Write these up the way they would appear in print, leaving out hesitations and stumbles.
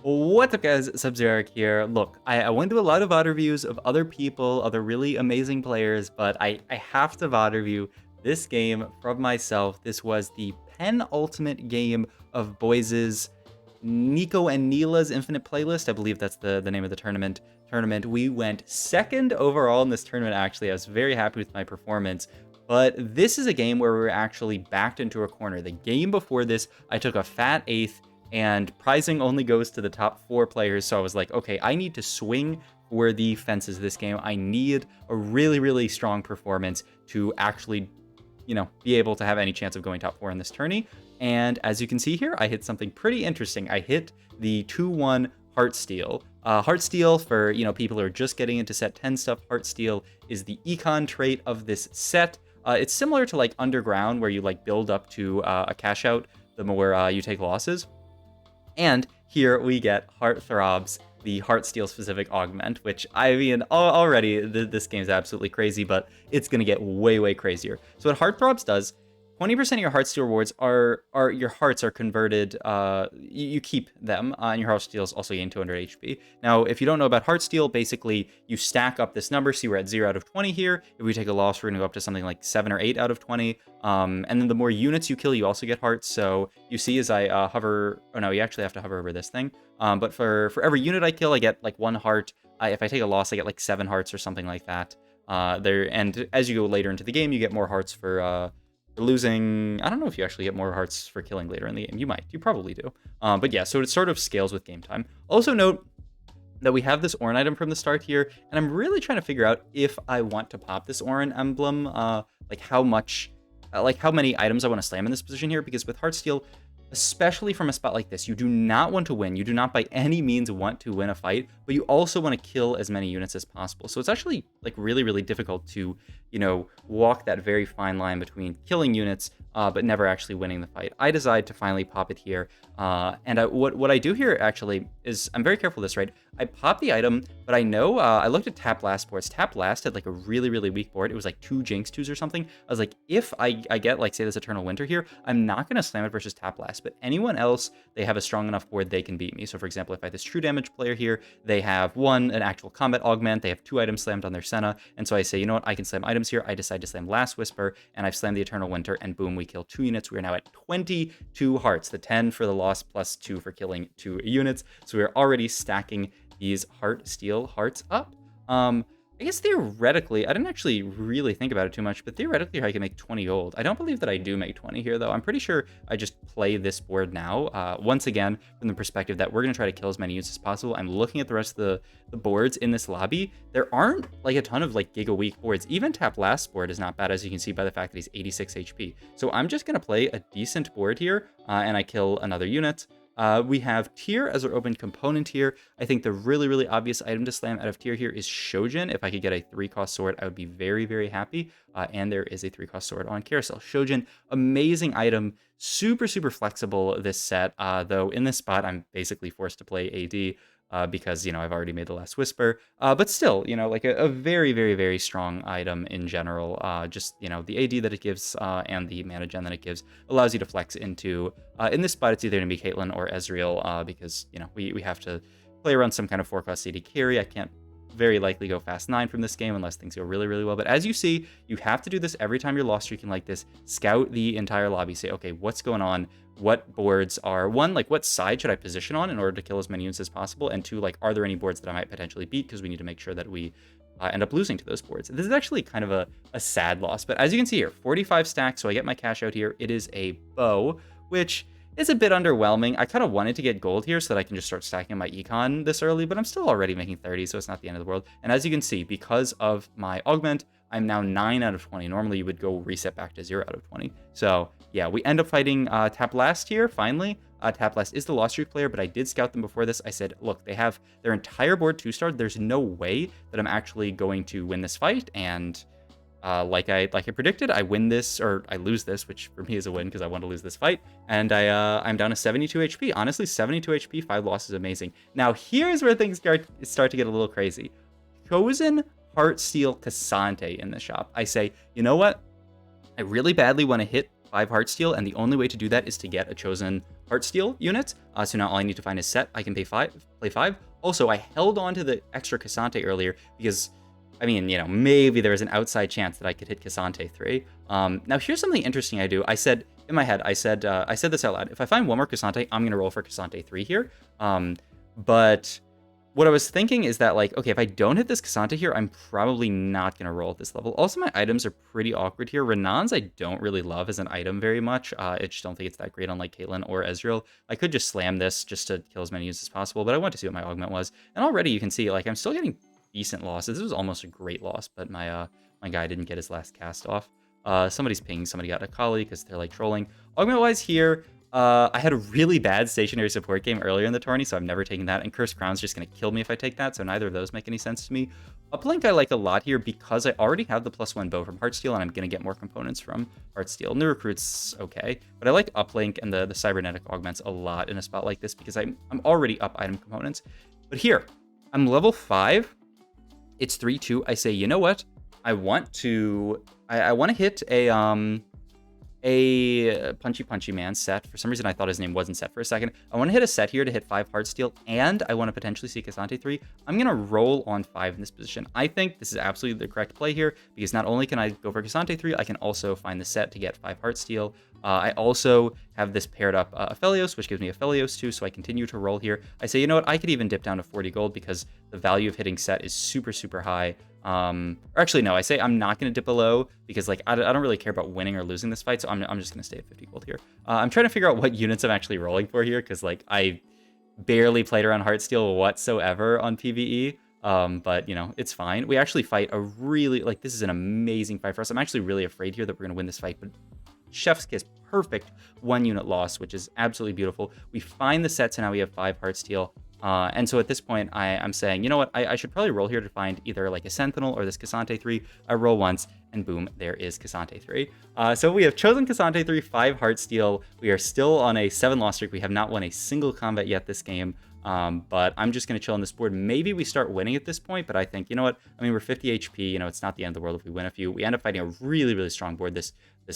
What's up, guys? Sub-Zero here. Look, I went to a lot of VOD reviews of other people, other really amazing players, but I have to VOD review this game from myself. This was the penultimate game of Boys' Nico and Neela's Infinite Playlist. I believe that's the name of the tournament. We went second overall in this tournament, actually. I was very happy with my performance. But this is a game where we were actually backed into a corner. The game before this, I took a fat 8th, and prizing only goes to the top 4 players. So I was like, okay, I need to swing for the fences this game. I need a really, really strong performance to actually, be able to have any chance of going top 4 in this tourney. And as you can see here, I hit something pretty interesting. I hit the 2-1 Heartsteel. Heartsteel, for people who are just getting into set 10 stuff, Heartsteel is the econ trait of this set. It's similar to like Underground, where you like build up to a cash out the more you take losses. And here we get Heartthrobs, the Heartsteel specific augment, which, I mean, already this game's absolutely crazy, but it's going to get way, way crazier. So what Heartthrobs does, 20% of your Heartsteel rewards are your hearts are converted, you keep them, and your Heartsteels also gain 200 HP. Now, if you don't know about Heartsteel, basically you stack up this number, so we're at 0 out of 20 here. If we take a loss, we're going to go up to something like 7 or 8 out of 20. And then the more units you kill, you also get hearts. So you see as I hover, oh no, you actually have to hover over this thing. But for every unit I kill, I get like 1 heart. If I take a loss, I get like 7 hearts or something like that. And as you go later into the game, you get more hearts for losing. I don't know if you actually get more hearts for killing later in the game. You might. You probably do. But yeah, so it sort of scales with game time. Also note that we have this Orin item from the start here, and I'm really trying to figure out if I want to pop this Orin emblem, like how many items I want to slam in this position here, because with Heartsteel, especially from a spot like this, you do not want to win. You do not by any means want to win a fight, but you also want to kill as many units as possible. So it's actually like really, really difficult to, walk that very fine line between killing units, but never actually winning the fight. I decide to finally pop it here. And what I do here actually is I'm very careful with this, right? I pop the item, but I know I looked at Tap Blast boards. Tap Blast had like a really, really weak board. It was like 2 Jinx 2s or something. I was like, if I get like, say, this Eternal Winter here, I'm not going to slam it versus Tap Blast. But anyone else, they have a strong enough board, they can beat me. So for example, if I have this True Damage player here, they have an actual combat augment, they have 2 items slammed on their Senna, and so I say, you know what, I can slam items here. I decide to slam Last Whisper, and I've slammed the Eternal Winter, and boom, we kill 2 units. We are now at 22 hearts, the 10 for the loss plus 2 for killing 2 units. So we're already stacking these Heartsteel hearts up. I guess theoretically, I didn't actually really think about it too much, but theoretically I can make 20 gold. I don't believe that I do make 20 here, though. I'm pretty sure I just play this board now. Once again, from the perspective that we're going to try to kill as many units as possible. I'm looking at the rest of the boards in this lobby. There aren't like a ton of like giga weak boards. Even Tap Last board is not bad, as you can see by the fact that he's 86 HP. So I'm just going to play a decent board here, and I kill another unit. We have Tyr as our open component here. I think the really, really obvious item to slam out of Tyr here is Shojin. If I could get a 3-cost sword, I would be very, very happy. And there is a 3-cost sword on Carousel. Shojin, amazing item, super, super flexible this set. Though in this spot, I'm basically forced to play AD. Because, I've already made the Last Whisper. But still, like a very, very, very strong item in general. Just, the AD that it gives and the mana gen that it gives allows you to flex into, in this spot, it's either going to be Caitlyn or Ezreal, because, we have to play around some kind of 4-cost AD carry. I can't very likely go fast 9 from this game unless things go really, really well. But as you see, you have to do this every time you're loss streaking like this. Scout the entire lobby. Say, okay, what's going on? What boards are, 1, like what side should I position on in order to kill as many units as possible? And 2, like, are there any boards that I might potentially beat? Because we need to make sure that we end up losing to those boards. This is actually kind of a sad loss. But as you can see here, 45 stacks. So I get my cash out here. It is a bow, which is a bit underwhelming. I kind of wanted to get gold here so that I can just start stacking my econ this early, but I'm still already making 30, so it's not the end of the world. And as you can see, because of my augment, I'm now 9 out of 20. Normally, you would go reset back to 0 out of 20. So yeah, we end up fighting Tap Last here, finally. Tap Last is the Lost Streak player, but I did scout them before this. I said, look, they have their entire board 2-star. There's no way that I'm actually going to win this fight, and like I predicted, I win this, or I lose this, which for me is a win because I want to lose this fight. And I'm down to 72 HP. Honestly, 72 HP, 5 losses, amazing. Now here's where things start to get a little crazy. Chosen Heartsteel Cassante in the shop. I say, you know what? I really badly want to hit 5 Heartsteel, and the only way to do that is to get a Chosen heart steal units. So now all I need to find is set. I can play 5. Also, I held on to the extra Cassante earlier because, I mean, maybe there was an outside chance that I could hit Cassante 3. Now here's something interesting I do. I said in my head, I said this out loud. If I find one more Cassante, I'm gonna roll for Cassante 3 here. But what I was thinking is that, like, okay, if I don't hit this Cassante here, I'm probably not going to roll at this level. Also, my items are pretty awkward here. Renan's I don't really love as an item very much. I just don't think it's that great on, like, Caitlyn or Ezreal. I could just slam this just to kill as many units as possible, but I wanted to see what my augment was. And already you can see, like, I'm still getting decent losses. This was almost a great loss, but my guy didn't get his last cast off. Somebody's pinging. Somebody got a Kali because they're, like, trolling. Augment-wise here, I had a really bad stationary support game earlier in the tourney, so I'm never taking that, and Cursed Crown's just going to kill me if I take that, so neither of those make any sense to me. Uplink I like a lot here because I already have the +1 bow from Heartsteel, and I'm going to get more components from Heartsteel. New Recruit's okay, but I like Uplink and the Cybernetic Augments a lot in a spot like this because I'm already up item components. But here, I'm level 5, it's 3-2, I say, you know what? I want to hit a punchy man set. For some reason, I thought his name wasn't set for a second. I want to hit a set here to hit 5 Heartsteel, and I want to potentially see Cassante 3. I'm going to roll on 5 in this position. I think this is absolutely the correct play here, because not only can I go for Cassante 3, I can also find the set to get 5 Heartsteel. I also have this paired up Aphelios, which gives me Aphelios too, so I continue to roll here. I say, you know what, I could even dip down to 40 gold because the value of hitting set is super, super high. Or actually, no, I say I'm not going to dip below because, like, I don't really care about winning or losing this fight, so I'm just going to stay at 50 gold here. I'm trying to figure out what units I'm actually rolling for here because, like, I barely played around Heartsteel whatsoever on PvE. But, it's fine. We actually fight a really, like, this is an amazing fight for us. I'm actually really afraid here that we're going to win this fight, but chef's kiss, perfect 1 unit loss, which is absolutely beautiful. We find the set, so now we have 5 Heartsteel. And so at this point, I'm saying, you know what, I should probably roll here to find either like a Sentinel or this Cassante 3. I roll once, and boom, there is Cassante 3. So we have chosen Cassante 3, 5 Heartsteel. We are still on a 7-loss streak. We have not won a single combat yet this game. But I'm just going to chill on this board. Maybe we start winning at this point, but I think, you know what, I mean, we're 50 HP, it's not the end of the world if we win a few. We end up fighting a really, really strong board. This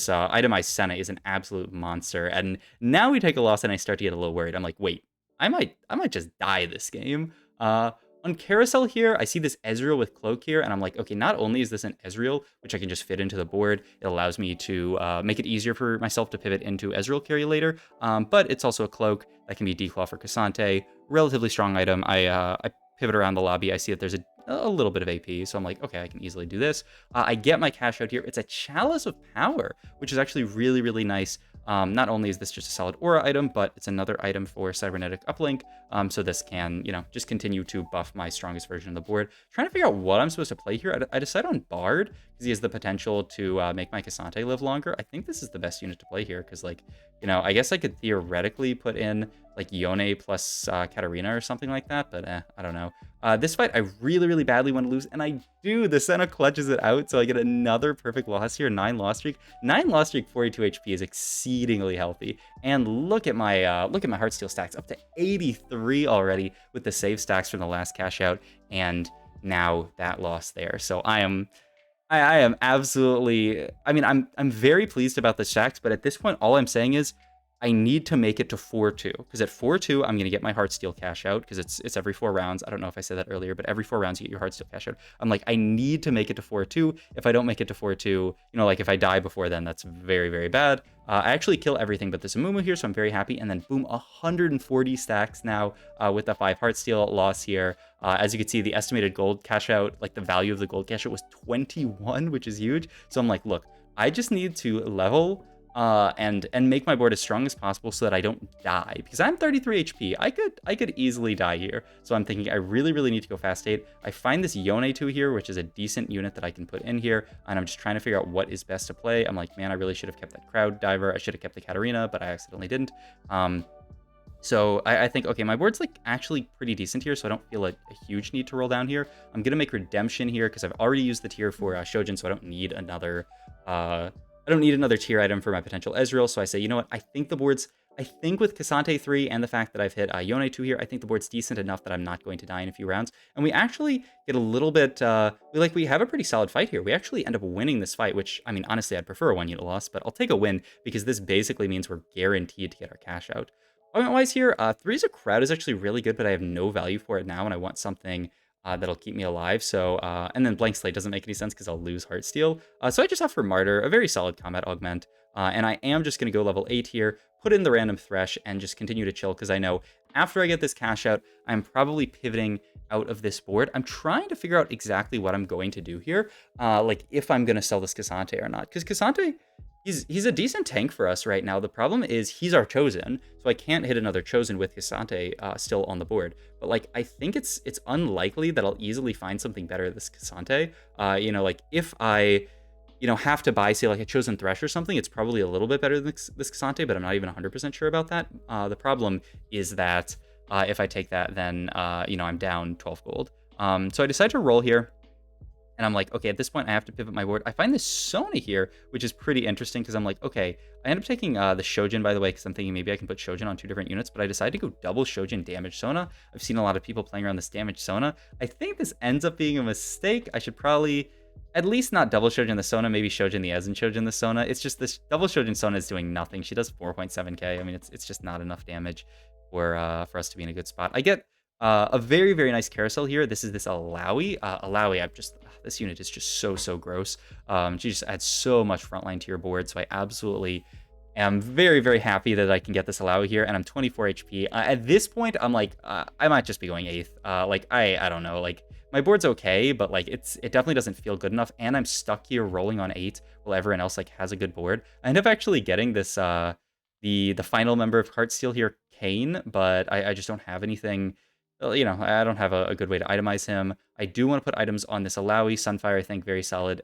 itemized Senna is an absolute monster, and now we take a loss, and I start to get a little worried. I'm like, wait, I might just die this game. On Carousel here, I see this Ezreal with Cloak here, and I'm like, okay, not only is this an Ezreal, which I can just fit into the board, it allows me to make it easier for myself to pivot into Ezreal carry later, but it's also a Cloak that can be declaw for Cassante. Relatively strong item. I pivot around the lobby. I see that there's a little bit of AP, so I'm like, okay, I can easily do this. I get my cash out here. It's a Chalice of Power, which is actually really, really nice. Not only is this just a solid aura item, but it's another item for Cybernetic Uplink, so this can, just continue to buff my strongest version of the board. Trying to figure out what I'm supposed to play here. I decide on Bard, because he has the potential to make my Cassante live longer. I think this is the best unit to play here, because, like, I guess I could theoretically put in, like, Yone plus Katarina or something like that, but I don't know. This fight, I really, really badly want to lose, and I do. The Senna clutches it out, so I get another perfect loss here, 9 loss streak. 9 loss streak, 42 HP is exceedingly healthy. And look at my Heartsteel stacks, up to 83 already with the save stacks from the last cash out, and now that loss there. So I am absolutely, I mean, I'm very pleased about the stacks, but at this point, all I'm saying is I need to make it to 4-2, because at 4-2, I'm going to get my Heartsteel cash out, because it's every 4 rounds. I don't know if I said that earlier, but every 4 rounds, you get your Heartsteel cash out. I'm like, I need to make it to 4-2. If I don't make it to 4-2, like, if I die before then, that's very, very bad. I actually kill everything but this Amumu here, so I'm very happy. And then, boom, 140 stacks now with the 5 Heartsteel loss here. As you can see, the estimated gold cash out, like, the value of the gold cash out was 21, which is huge. So I'm like, look, I just need to level and make my board as strong as possible so that I don't die, because I'm 33 HP. I could easily die here. So I'm thinking I really, really need to go fast 8. I find this Yone 2 here, which is a decent unit that I can put in here, and I'm just trying to figure out what is best to play. I'm like, man, I really should have kept that Crowd Diver. I should have kept the Katarina, but I accidentally didn't. So I think, okay, my board's, like, actually pretty decent here, so I don't feel a huge need to roll down here. I'm going to make Redemption here because I've already used the tier for Shojin, so I don't need another tier item for my potential Ezreal. So I say, you know what, I think with Cassante 3 and the fact that I've hit Yone 2 here, I think the board's decent enough that I'm not going to die in a few rounds. And we actually get a little bit, we have a pretty solid fight here. We actually end up winning this fight, which, I mean, honestly, I'd prefer a 1 unit loss, but I'll take a win because this basically means we're guaranteed to get our cash out. Augment-wise here, 3's a crowd is actually really good, but I have no value for it now, and I want something that'll keep me alive. So, and then Blank Slate doesn't make any sense because I'll lose Heartsteel. So I just opt for Martyr, a very solid combat augment. And I am just going to go level 8 here, put in the random Thresh, and just continue to chill because I know after I get this cash out, I'm probably pivoting out of this board. I'm trying to figure out exactly what I'm going to do here, like if I'm going to sell this Cassante or not. Because Cassante, he's a decent tank for us right now. The problem is he's our Chosen, so I can't hit another Chosen with Cassante still on the board. But like I think it's unlikely that I'll easily find something better this Cassante. You know, like if I have to buy, say, like a Chosen Thresh or something, it's probably a little bit better than this Cassante, but I'm not even 100% sure about that. The problem is that if I take that, then, I'm down 12 gold. So I decide to roll here. And I'm like, okay, at this point, I have to pivot my board. I find this Sona here, which is pretty interesting because I'm like, okay, I end up taking the Shojin, by the way, because I'm thinking maybe I can put Shojin on 2 different units, but I decided to go double Shojin damage Sona. I've seen a lot of people playing around this damage Sona. I think this ends up being a mistake. I should probably at least not double Shojin the Sona, maybe Shojin the Ez and Shojin the Sona. It's just this double Shojin Sona is doing nothing. She does 4.7k. I mean, it's just not enough damage for us to be in a good spot. I get a very, very nice carousel here. This is this Alawi. This unit is just so gross. She just adds so much frontline to your board, so I absolutely am very, very happy that I can get this Alawi here, and I'm 24 HP. At this point, I'm like, I might just be going 8th. Like, I don't know, like, my board's okay, but like, it definitely doesn't feel good enough, and I'm stuck here rolling on 8 while everyone else like has a good board. I end up actually getting this, the final member of Heartsteel here, Kane, but I just don't have anything. I don't have a good way to itemize him. I do want to put items on this Alawi. Sunfire, I think, very solid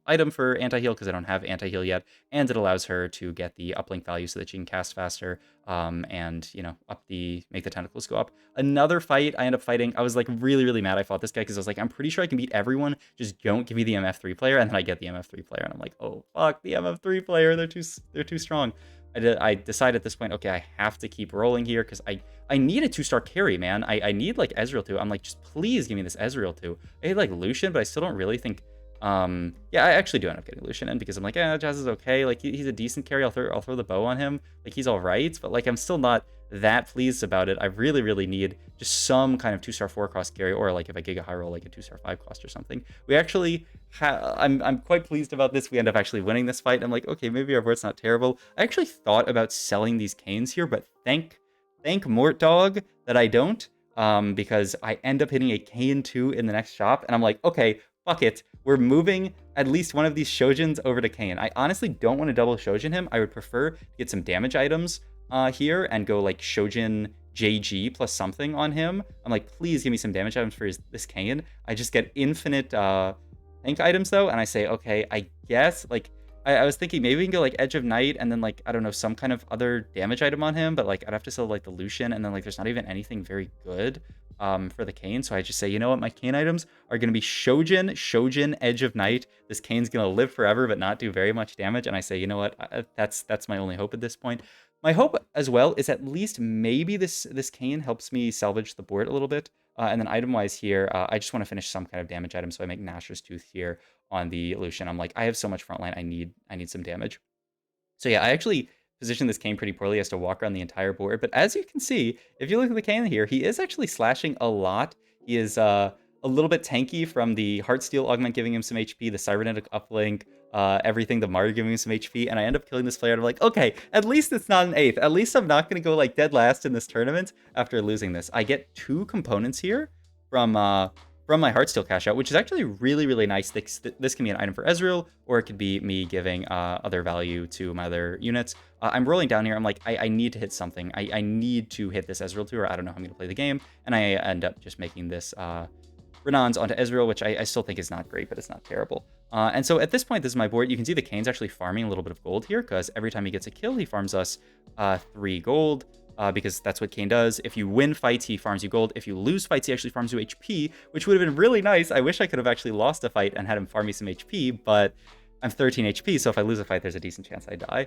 item for anti-heal because I don't have anti-heal yet. And it allows her to get the uplink value so that she can cast faster and, make the tentacles go up. Another fight I end up fighting. I was like really, really mad I fought this guy because I was like, I'm pretty sure I can beat everyone. Just don't give me the MF3 player. And then I get the MF3 player and I'm like, oh, fuck, the MF3 player. They're too strong. I decide at this point, okay, I have to keep rolling here because I need a 2-star carry, man. I need like Ezreal 2. I'm like, just please give me this Ezreal 2. I hate like Lucian, but I still don't really think. Yeah, I actually do end up getting Lucian in because I'm like, Jazz is okay. Like he's a decent carry. I'll throw the bow on him. Like he's all right, but like I'm still not that pleased about it. I really, really need just some kind of 2-star 4-cost carry, or like if I Giga High roll like a 2-star 5-cost or something. We actually I'm quite pleased about this. We end up actually winning this fight. I'm like, okay, maybe our board's not terrible. I actually thought about selling these Canes here, but thank Mort Dog that I don't, because I end up hitting a Kane 2 in the next shop, and I'm like, okay, fuck it. We're moving at least one of these Shojins over to Kane. I honestly don't want to double Shojin him. I would prefer to get some damage items here and go like Shojin JG plus something on him. I'm like, please give me some damage items for this Kane. I just get infinite tank items though, and I say, okay, I guess like I was thinking maybe we can go like Edge of Night and then like, I don't know, some kind of other damage item on him, but like I'd have to sell like the Lucian, and then like there's not even anything very good for the Kane. So I just say, you know what, my Kane items are going to be Shojin, Edge of Night. This Kane's going to live forever but not do very much damage. And I say, you know what, that's my only hope at this point. My hope as well is at least maybe this Kane helps me salvage the board a little bit. And then item-wise here, I just want to finish some kind of damage item, so I make Gnasher's Tooth here on the Lucian. I'm like, I have so much frontline, I need some damage. So yeah, I actually positioned this Kane pretty poorly as to walk around the entire board. But as you can see, if you look at the Kane here, he is actually slashing a lot. He is a little bit tanky from the Heartsteel augment giving him some HP, the Cybernetic uplink, everything, the Mario giving him some HP, and I end up killing this player. And I'm like, okay, at least it's not an 8th. At least I'm not going to go like dead last in this tournament after losing this. I get 2 components here from my Heartsteel cash out, which is actually really, really nice. This can be an item for Ezreal, or it could be me giving other value to my other units. I'm rolling down here. I'm like, I need to hit something. I need to hit this Ezreal 2, or I don't know how I'm going to play the game. And I end up just making this Renans onto Ezreal, which I still think is not great, but it's not terrible. And so at this point, this is my board. You can see the Kane's actually farming a little bit of gold here, because every time he gets a kill, he farms us 3 gold. Because that's what Kane does. If you win fights, he farms you gold. If you lose fights, he actually farms you HP, which would have been really nice. I wish I could have actually lost a fight and had him farm me some HP, but I'm 13 HP, so if I lose a fight, there's a decent chance I die.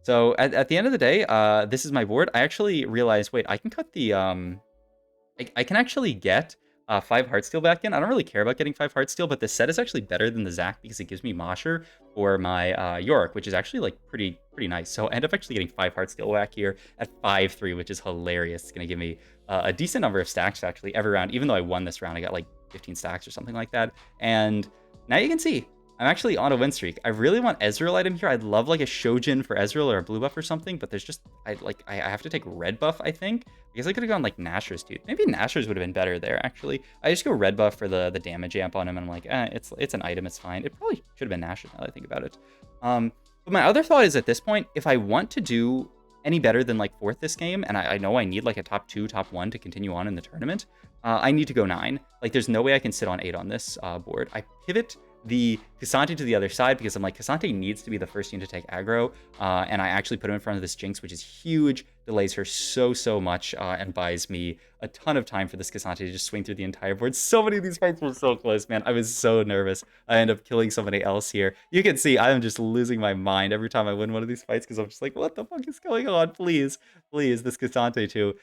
So at the end of the day, this is my board. I actually realized, wait, I can cut the... I can actually get 5 Heartsteel back in. I don't really care about getting 5 Heartsteel, but this set is actually better than the Zac because it gives me Mosher for my Yorick, which is actually like pretty nice. So I end up actually getting 5 Heartsteel back here at 5-3, which is hilarious. It's going to give me a decent number of stacks actually every round. Even though I won this round, I got like 15 stacks or something like that. And now you can see I'm actually on a win streak. I really want Ezreal item here. I'd love like a Shojin for Ezreal or a blue buff or something, but there's just, I have to take red buff, I think. I guess I could have gone like Nashor's too. Maybe Nashor's would have been better there, actually. I just go red buff for the damage amp on him, and I'm like, it's an item, it's fine. It probably should have been Nashor's now that I think about it. But my other thought is at this point, if I want to do any better than like 4th this game, and I know I need like a top 2, top 1 to continue on in the tournament, I need to go 9. Like there's no way I can sit on 8 on this board. I pivot the K'Sante to the other side because I'm like, K'Sante needs to be the first unit to take aggro, and I actually put him in front of this Jinx, which is huge, delays her so much, and buys me a ton of time for this K'Sante to just swing through the entire board. So many of these fights were so close, man. I was so nervous. I end up killing somebody else here. You can see I am just losing my mind every time I win one of these fights because I'm just like, what the fuck is going on? Please, this K'Sante to,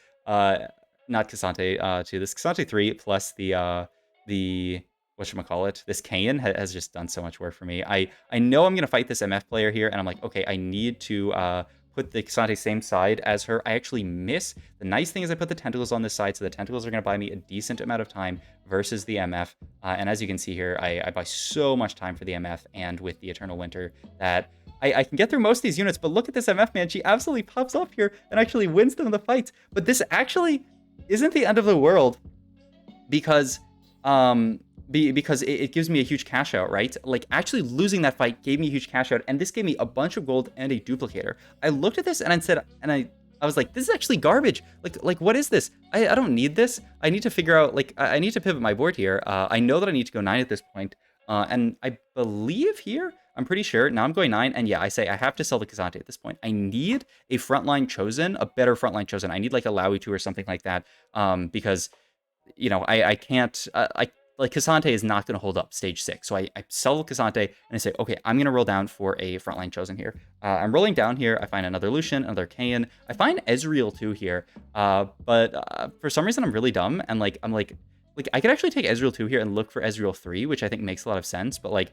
not K'Sante, to this K'Sante 3 plus the whatchamacallit, this Kayn has just done so much work for me. I know I'm going to fight this MF player here, and I'm like, okay, I need to put the K'Sante same side as her. I actually miss. The nice thing is I put the tentacles on this side, so the tentacles are going to buy me a decent amount of time versus the MF. And as you can see here, I buy so much time for the MF, and with the Eternal Winter that I can get through most of these units, but look at this MF, man. She absolutely pops up here and actually wins them in the fights. But this actually isn't the end of the world because it gives me a huge cash out, right? Like actually losing that fight gave me a huge cash out, and this gave me a bunch of gold and a duplicator. I looked at this and I said, I was like, this is actually garbage. Like what is this? I don't need this. I need to figure out, like, I need to pivot my board here. I know that I need to go 9 at this point. And I believe here, I'm pretty sure, now I'm going 9, and yeah, I say I have to sell the K'Sante at this point. I need a frontline Chosen, a better frontline Chosen. I need like a Lowy 2 or something like that, because, you know, I can't, like K'Sante is not going to hold up stage 6. So I sell K'Sante and I say, okay, I'm going to roll down for a frontline Chosen here. I'm rolling down here. I find another Lucian, another Kayn. I find Ezreal too here. But for some reason, I'm really dumb. And like, I'm like I could actually take Ezreal 2 here and look for Ezreal 3, which I think makes a lot of sense. But like,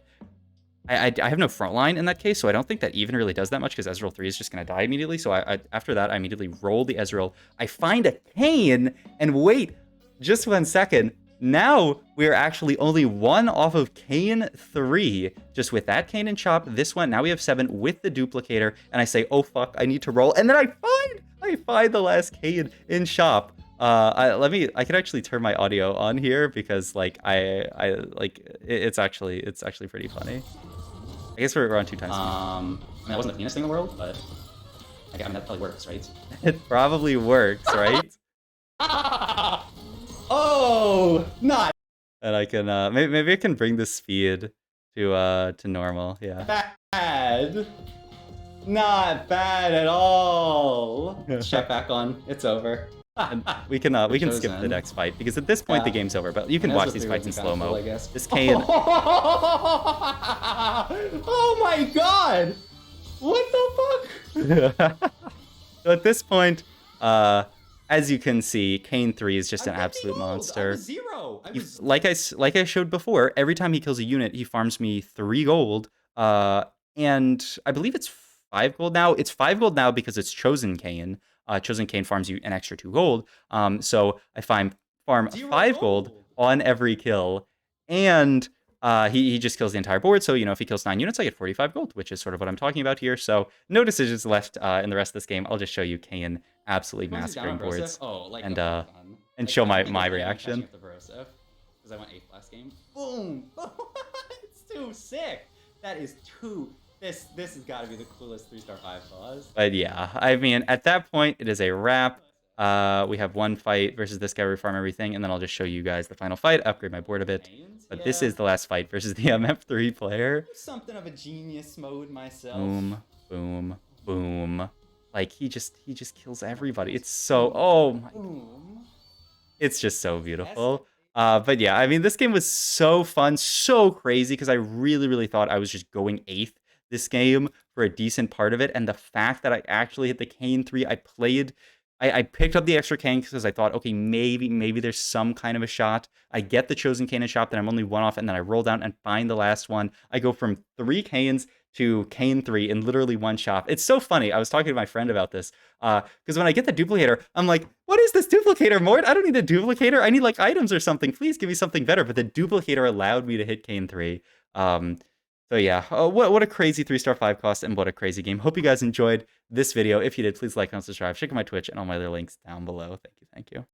I have no frontline in that case, so I don't think that even really does that much because Ezreal 3 is just going to die immediately. So after that, I immediately roll the Ezreal. I find a Kayn, and wait just 1 second. Now we're actually only 1 off of Kayn 3. Just with that Kayn and Chop, this one, now we have 7 with the duplicator, and I say, oh fuck, I need to roll, and then I find the last Kayn in Chop. I could actually turn my audio on here because like it's actually pretty funny. I guess we're on 2 times. I mean, that wasn't the cleanest thing in the world, but I mean, that probably works, right? It probably works, right? Oh, not And I can maybe I can bring the speed to normal. Yeah. bad. Not bad at all. Check back on. It's over. And we can skip the next fight because at this point the game's over. But you can watch these fights in slow mo. This Kayn. Oh my god! What the fuck? So at this point, as you can see, Kayn 3 is just an absolute monster. I was 0. Like I showed before, every time he kills a unit, he farms me 3 gold. And I believe it's 5 gold now. It's 5 gold now because it's Chosen Kayn. Chosen Kayn farms you an extra 2 gold. So I farm 5 gold on every kill. And he just kills the entire board. So, you know, if he kills 9 units, I get 45 gold, which is sort of what I'm talking about here. So no decisions left in the rest of this game. I'll just show you Kayn absolutely massacring boards. Oh, like and show my reaction. Because I went 8th last game. Boom! It's too sick. That is too. This has got to be the coolest 3-star 5 boss. But yeah, I mean, at that point, it is a wrap. We have 1 fight versus this guy where we farm everything, and then I'll just show you guys the final fight, upgrade my board a bit. But this is the last fight versus the MF3 player. Something of a genius mode myself. Boom, boom, boom. Like he just kills everybody. It's so it's just so beautiful. But yeah, I mean, this game was so fun, so crazy because I really thought I was just going 8th this game for a decent part of it, and the fact that I actually hit the Kayn 3, I I picked up the extra cane because I thought, okay, maybe there's some kind of a shot. I get the chosen cane and shop, then I'm only one off, and then I roll down and find the last one. I go from 3 canes to cane 3 in literally one shop. It's so funny. I was talking to my friend about this because when I get the duplicator, I'm like, what is this duplicator, Mort? I don't need a duplicator. I need like items or something. Please give me something better. But the duplicator allowed me to hit cane 3. So yeah, what a crazy 3-star 5 cost and what a crazy game. Hope you guys enjoyed this video. If you did, please like and subscribe. Check out my Twitch and all my other links down below. Thank you.